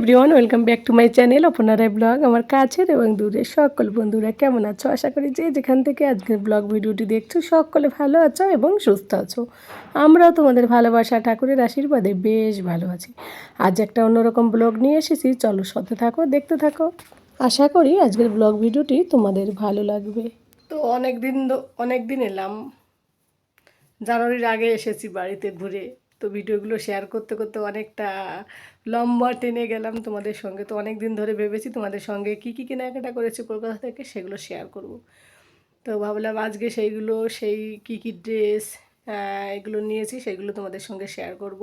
Everyone, welcome back to my channel Aparna Roy blog. আমার কাছের এবং দূরের সকল বন্ধুরা কেমন আছো? আশা করি যে যেখান থেকে আজকের ব্লগ ভিডিওটি দেখছো সকলে ভালো আছো এবং সুস্থ আছো। আমরাও তোমাদের ভালোবাসা ঠাকুরের আশীর্বাদে বেশ ভালো আছি। আজ একটা অন্যরকম ব্লগ নিয়ে এসেছি, চলো সাথে থাকো, দেখতে থাকো। আশা করি আজকের ব্লগ ভিডিওটি তোমাদের ভালো লাগবে। তো অনেক দিন এলাম, জানুয়ারির আগে এসেছি বাড়িতে ঘুরে। তো ভিডিওগুলো শেয়ার করতে করতে অনেকটা লম্বা টেনে গেলাম তোমাদের সঙ্গে। তো অনেক দিন ধরে ভেবেছি তোমাদের সঙ্গে কী কী কেনাকাটা করেছি কলকাতা থেকে সেগুলো শেয়ার করব। তো ভাবলাম আজকে সেই কী কী ড্রেস এগুলো নিয়েছি সেগুলো তোমাদের সঙ্গে শেয়ার করব।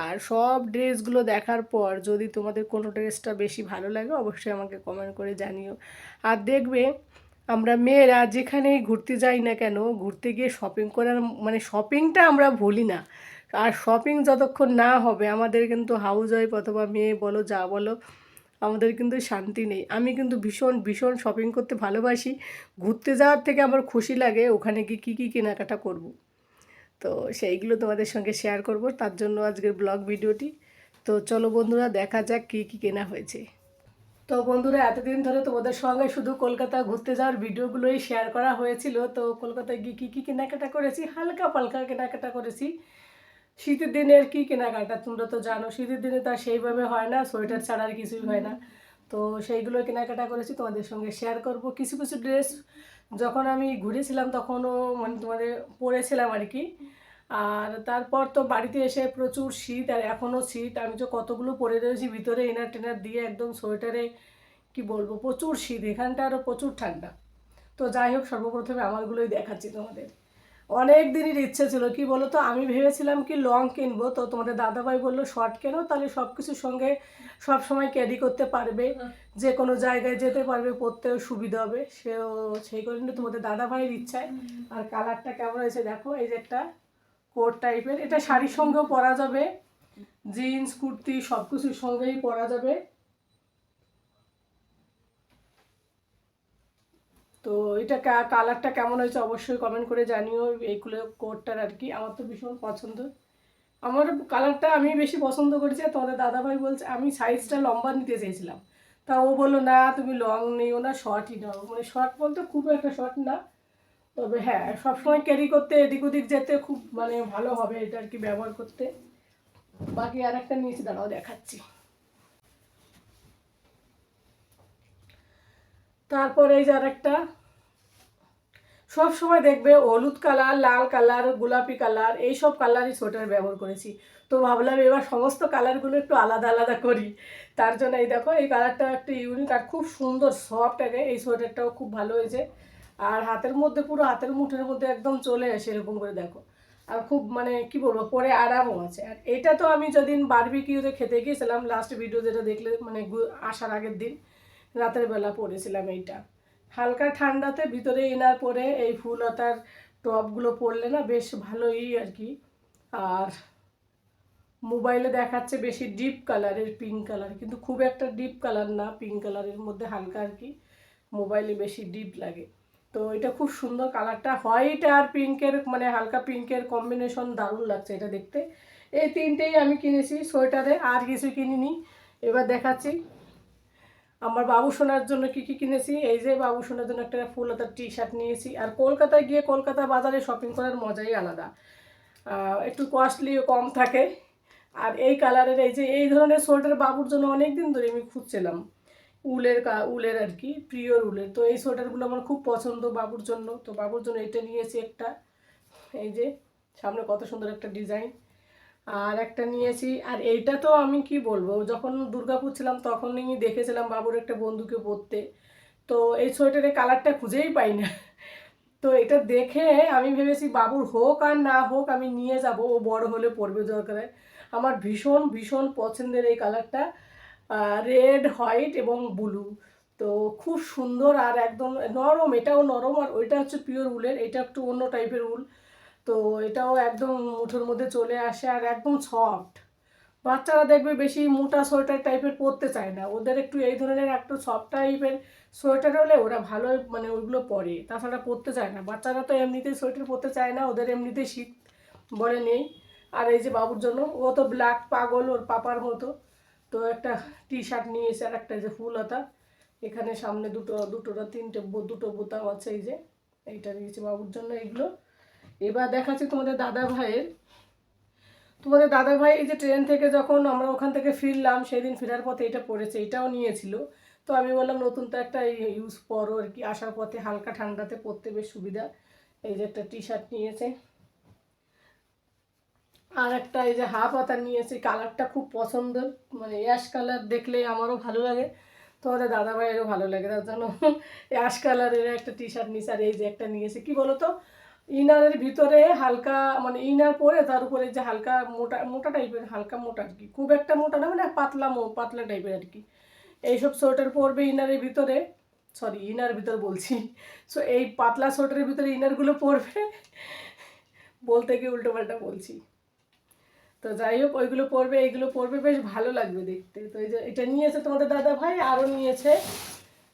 আর সব ড্রেসগুলো দেখার পর যদি তোমাদের কোনো ড্রেসটা বেশি ভালো লাগে অবশ্যই আমাকে কমেন্ট করে জানিও। আর দেখবে আমরা মেয়েরা যেখানেই ঘুরতে যাই না কেন, ঘুরতে গিয়ে শপিং করার মানে শপিংটা আমরা ভুলি না। আর শপিং যতক্ষণ না হবে আমাদের কিন্তু হাউস ওয়াইফ অথবা মেয়ে বলো যা বলো, আমাদের কিন্তু শান্তি নেই। আমি কিন্তু ভীষণ ভীষণ শপিং করতে ভালোবাসি। ঘুরতে যাওয়ার থেকে আমার খুশি লাগে ওখানে গিয়ে কী কেনাকাটা করব। তো সেইগুলো তোমাদের সঙ্গে শেয়ার করব, তার জন্য আজকের ব্লগ ভিডিওটি। তো চলো বন্ধুরা, দেখা যাক কী কেনা হয়েছে। তো বন্ধুরা, এতদিন ধরে তোমাদের সঙ্গে শুধু কলকাতা ঘুরতে যাওয়ার ভিডিওগুলোই শেয়ার করা হয়েছিল। তো কলকাতায় গিয়ে কী কেনাকাটা করেছি, হালকা পালকা কেনাকাটা করেছি। শীতের দিনের কী কেনাকাটা তোমরা তো জানো, শীতের দিনে তো আর সেইভাবে হয় না, সোয়েটার ছাড়া আর কিছুই হয় না। তো সেইগুলো কেনাকাটা করেছি, তোমাদের সঙ্গে শেয়ার করব। কিছু কিছু ড্রেস যখন আমি ঘুরেছিলাম তখনও মানে তোমাদের পরেছিলাম আর কি। আর তারপর তো বাড়িতে এসে প্রচুর শীত, আর এখনও শীত। আমি তো কতগুলো পরে রয়েছি ভিতরে ইনার টিনার দিয়ে, একদম সোয়েটারে কি বলবো, প্রচুর শীত। এখানটা আরও প্রচুর ঠান্ডা। তো যাই হোক, সর্বপ্রথমে আমারগুলোই দেখাচ্ছি তোমাদের। অনেক দিনের ইচ্ছে ছিল, কি বলো তো, আমি ভেবেছিলাম কি লং কিনবো। তো তোমাদের দাদাভাই বললো শর্ট কেনো, তাহলে সব কিছুর সঙ্গে সব সময় ক্যারি করতে পারবে, যে কোনো জায়গায় যেতে পারবে, পরতেও সুবিধা হবে। সেই কারণে তোমাদের দাদাভাইয়ের ইচ্ছায়। আর কালারটা কেমন হয়েছে দেখো, এই যে একটা কোট টাইপের, এটা শাড়ির সঙ্গেও পরা যাবে, জিন্স কুর্তি সব কিছুর সঙ্গেই পরা যাবে। তো এটা কালারটা কেমন হয়েছে অবশ্যই কমেন্ট করে জানিও। এইগুলো কোটটার আর কি আমার তো ভীষণ পছন্দ। আমার কালারটা আমি বেশি পছন্দ করেছি। আর তোমাদের দাদাভাই বলছে, আমি সাইজটা লম্বা নিতে চেয়েছিলাম, তা ও বললো না তুমি লং নিও না, শর্টই নাও। মানে শর্ট বলতে খুব একটা শর্ট না, তবে হ্যাঁ সবসময় ক্যারি করতে এদিক ওদিক যেতে খুব মানে ভালো হবে এটা আর কি ব্যবহার করতে। বাকি আর একটা নিয়েছি, দাঁড়াও দেখাচ্ছি। তারপরে এই যে আর একটা, সব সময় দেখবে হলুদ কালার, লাল কালার, গোলাপি কালার, এইসব কালারই সোয়েটার ব্যবহার করেছি। তো ভাবলাম এবার সমস্ত কালারগুলো একটু আলাদা আলাদা করি। তার জন্য এই দেখো, এই কালারটা একটা ইউনিক আর খুব সুন্দর সফট আগে, এই সোয়েটারটাও খুব ভালো হয়েছে। আর হাতের মধ্যে পুরো হাতের মুঠের মধ্যে একদম চলে আসে এরকম করে দেখো। আর খুব মানে কি বলবো, পরে আরামও আছে। আর এটা তো আমি যেদিন বারবিকিউতে খেতে গিয়েছিলাম, লাস্ট ভিডিও যেটা দেখলে মানে আসার আগের দিন রাতের বেলা পরেছিলাম এইটা। হালকা ঠান্ডাতে ভিতরে ইনার পরে এই ফুলতার টপগুলো পরলে না বেশ ভালোই আর কি। আর মোবাইলে দেখাচ্ছে বেশি ডিপ কালারের, পিঙ্ক কালার, কিন্তু খুব একটা ডিপ কালার না, পিঙ্ক কালারের মধ্যে হালকা আর কি, মোবাইলে বেশি ডিপ লাগে। তো এটা খুব সুন্দর কালারটা, হোয়াইট আর পিঙ্কের মানে হালকা পিঙ্কের কম্বিনেশন, দারুণ লাগছে এটা দেখতে। এই তিনটেই আমি কিনেছি সোয়েটারে, আর কিছু কিনিনি। এবার দেখাচ্ছি আমার বাবু সোনার জন্য কি কিনেছি। এই যে বাবু সোনার জন্য একটা ফুল হাতার টি শার্ট নিয়েছি। আর কলকাতায় গিয়ে কলকাতা বাজারে শপিং করার মজাই আলাদা, একটু কস্টলিও কম থাকে। আর এই কালারের এই ধরনের সোয়েটার বাবুর জন্য অনেক দিন ধরে আমি খুঁজছিলাম, উলের আর কি, প্রিয়র উলের। তো এই সোয়েটারগুলো আমার খুব পছন্দ বাবুর জন্য। তো বাবুর জন্য এটা নিয়েছি একটা, এই যে সামনে কত সুন্দর একটা ডিজাইন। আর একটা নিয়েছি, আর এইটা তো আমি কি বলবো, যখন দুর্গাপুর ছিলাম তখনই দেখেছিলাম বাবুর একটা বন্ধুকে পরতে। তো এই সোয়েটারের কালারটা খুঁজেই পাই না। তো এটা দেখে আমি ভেবেছি বাবুর হোক আর না হোক আমি নিয়ে যাব, ও বড় হলে পরবে দরকারে। আমার ভীষণ ভীষণ পছন্দের এই কালারটা, রেড হোয়াইট এবং ব্লু। তো খুব সুন্দর আর একদম নরম, এটাও নরম। আর ওইটা হচ্ছে পিওর উলের, এটা একটু অন্য টাইপের উল। তো এটাও একদম মুঠোর মধ্যে চলে আসে আর একদম সফট। বাচ্চারা দেখবে বেশি মোটা সোয়েটার টাইপের পরতে চায় না, ওদের একটু এই ধরনের একটু সফট টাইপের সোয়েটার হলে ওরা ভালো মানে ওইগুলো পরে, তাছাড়া পরতে চায় না। বাচ্চারা তো এমনিতেই সোয়েটার পরতে চায় না, ওদের এমনিতেই শীত বলে নেই। আর এই যে বাবুর জন্য, ও তো ব্ল্যাক পাগল ওর পাপার মতো। তো একটা টি শার্ট নিয়ে এসে আর একটা যে ফুল হাতা, এখানে সামনে দুটো বোতাম আছে, এই যে এইটা নিয়েছি বাবুর জন্য এইগুলো। এবার দেখাচ্ছি তোমাদের দাদা ভাই এই যে ট্রেন থেকে যখন আমরা ওখান থেকে ফিরলাম, সেদিন ফেরার পথে এটা পড়েছে, এটাও নিয়েছিল। তো আমি বললাম নতুন তো একটা ইউজ করো আর কি, আসার পথে হালকা ঠান্ডাতে পরতে বেশ সুবিধা। এই যে একটা টি শার্ট নিয়েছে, আর একটা এই যে হাফ হাতা নিয়েছি, কালারটা খুব পছন্দের, মানে অ্যাশ কালার দেখলে আমারও ভালো লাগে, তোমাদের দাদা ভাইয়েরও ভালো লাগে, তার জন্য অ্যাশ কালারের একটা টি শার্ট নিয়েছি। আর এই যে একটা নিয়েছি, কি বলতো, ইনারের ভিতরে হালকা, মানে ইনার পরে তার উপরে যে হালকা মোটা মোটা টাইপের, হালকা মোটা আর কি, খুব একটা মোটা না, মানে পাতলা টাইপের আর কি। এইসব সোয়েটার পরবে ইনারের ভিতরে, সরি ইনার ভিতর বলছি, সো এই পাতলা সোয়েটারের ভিতরে ইনারগুলো পরবে, বলতে গিয়ে উল্টো পাল্টা বলছি। তো যাই হোক, ওইগুলো পরবে, এইগুলো পরবে, বেশ ভালো লাগবে দেখতে। তো এই যে এটা নিয়েছে তোমাদের দাদা ভাই, আরও নিয়েছে।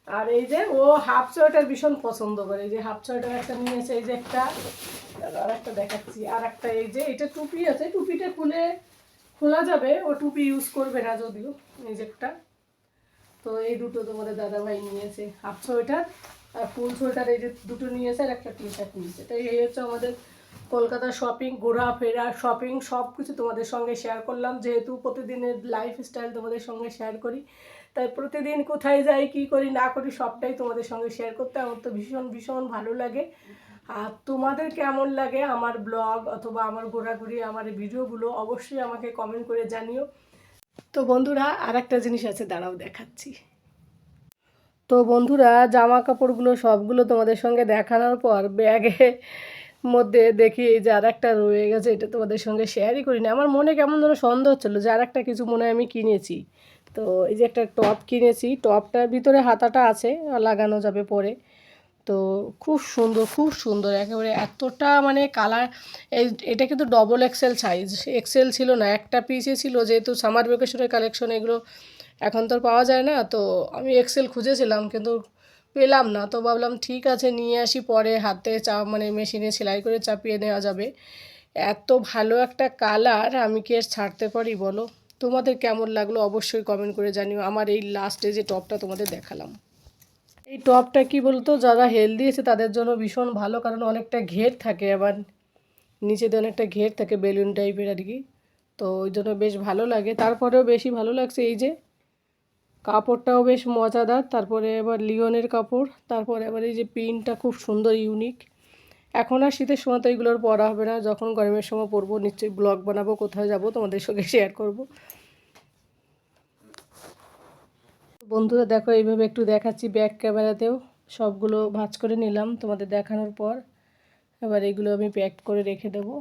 আর এই যে ও হাফ সোয়েটার ভীষণ পছন্দ করে, এই যে হাফ সোয়েটার একটা নিয়েছে, এই যে একটা, আর একটা দেখাচ্ছি, আর একটা এই যে এটা টুপি আছে, টুপিটা খোলা যাবে, ও টুপি ইউজ করবে না যদিও, এই যে একটা। তো এই দুটো তোমাদের দাদা ভাই নিয়েছে, হাফ সোয়েটার আর ফুল সোয়েটার, এই যে দুটো নিয়েছে, আর একটা টি শার্ট নিয়েছে। তাই এই হচ্ছে আমাদের কলকাতার শপিং, ঘোরাফেরা, শপিং সব কিছু তোমাদের সঙ্গে শেয়ার করলাম। যেহেতু প্রতিদিনের লাইফস্টাইল তোমাদের সঙ্গে শেয়ার করি, তাই প্রতিদিন কোথায় যাই, কী করি না করি, সবটাই তোমাদের সঙ্গে শেয়ার করতে আমার তো ভীষণ ভীষণ ভালো লাগে। আর তোমাদের কেমন লাগে আমার ব্লগ অথবা আমার ঘোরাঘুরি, আমার ভিডিওগুলো অবশ্যই আমাকে কমেন্ট করে জানিও। তো বন্ধুরা, আর একটা জিনিস আছে, দাঁড়াও দেখাচ্ছি। তো বন্ধুরা, জামা কাপড়গুলো সবগুলো তোমাদের সঙ্গে দেখানোর পর ব্যাগে মধ্যে দেখি এই যে আর একটা রয়ে গেছে, এটা তোমাদের সঙ্গে শেয়ারই করিনি। আমার মনে কেমন যেন সন্দেহ হচ্ছিলো যে আর একটা কিছু মনে হয় আমি কিনেছি। তো এই যে একটা টপ কিনেছি, টপটার ভিতরে হাতাটা আছে, লাগানো যাবে পরে। তো খুব সুন্দর একেবারে, এতটা মানে কালার। এটা কিন্তু ডবল এক্সেল সাইজ, এক্সেল ছিল না, একটা পিসে ছিল, যেহেতু সামার ভ্যাকেশনের কালেকশন এগুলো এখন তো আর পাওয়া যায় না। তো আমি এক্সেল খুঁজেছিলাম কিন্তু পেলাম না, তো ভাবলাম ঠিক আছে নিয়ে আসি, পরে হাতে মানে মেশিনে সেলাই করে চাপিয়ে নেওয়া যাবে। এত ভালো একটা কালার, আমি কি আর ছাড়তে পারি বলো? তোমাদের কেমন লাগলো অবশ্যই কমেন্ট করে জানিও। আমার এই লাস্টে যে টপটা তোমাদের দেখালাম, এই টপটা কি বলতো, যারা হেলদি আছে তাদের জন্য ভীষণ ভালো, কারণ অনেকটা ঘের থাকে, আবার নিচে দিয়ে অনেকটা ঘের থাকে, বেলুন টাইপের আর কি। তো ওই জন্য বেশ ভালো লাগে। তারপরেও বেশি ভালো লাগছে এই যে কাপড়টাও বেশ মজাদার, তারপরে এবার লিওনের কাপড়, তারপরে এবার এই যে প্রিন্টটা খুব সুন্দর, ইউনিক। এখন আর শীতের সময় তো এইগুলোর পরা হবে না, যখন গরমের সময় পরবো নিশ্চয়ই ব্লগ বানাবো, কোথায় যাব তোমাদের সঙ্গে শেয়ার করব। বন্ধুরা দেখো, এইভাবে একটু দেখাচ্ছি ব্যাক ক্যামেরাতেও, সবগুলো ভাঁজ করে নিলাম তোমাদের দেখানোর পর। এবার এগুলো আমি প্যাক করে রেখে দেবো।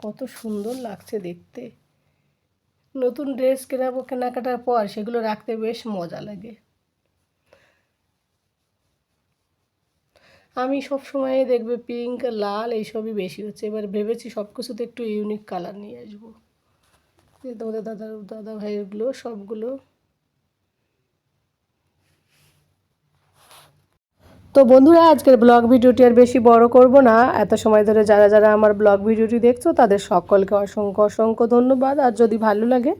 কত সুন্দর লাগছে দেখতে, নতুন ড্রেস কেনাকাটার পর সেগুলো রাখতে বেশ মজা লাগে। আমি সব সময় দেখবে পিঙ্ক লাল এইসবই বেশি হচ্ছে, এবার ভেবেছি সব কিছুতে একটু ইউনিক কালার নিয়ে আসবো। তোমাদের দাদা ভাইয়েরগুলো সবগুলো। তো বন্ধুরা, আজকের ব্লগ ভিডিওটি আর বেশি বড় করব না। এত সময় ধরে যারা যারা আমার ব্লগ ভিডিওটি দেখছো তাদের সকলকে অসংখ্য অসংখ্য ধন্যবাদ। আর যদি ভালো লাগে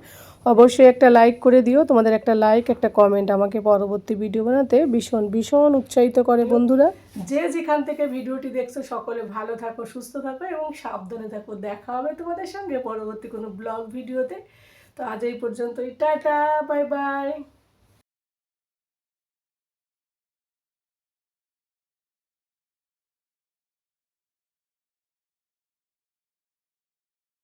অবশ্যই একটা লাইক করে দিও। তোমাদের একটা লাইক, একটা কমেন্ট আমাকে পরবর্তী ভিডিও বানাতে ভীষণ ভীষণ উৎসাহিত করে। বন্ধুরা, যে যেখান থেকে ভিডিওটি দেখছো সকলে ভালো থাকো, সুস্থ থাকো এবং সাবধানে থাকো। দেখা হবে তোমাদের সঙ্গে পরবর্তী কোনো ব্লগ ভিডিওতে। তো আজ এই পর্যন্তই, টাটা, বাই বাই।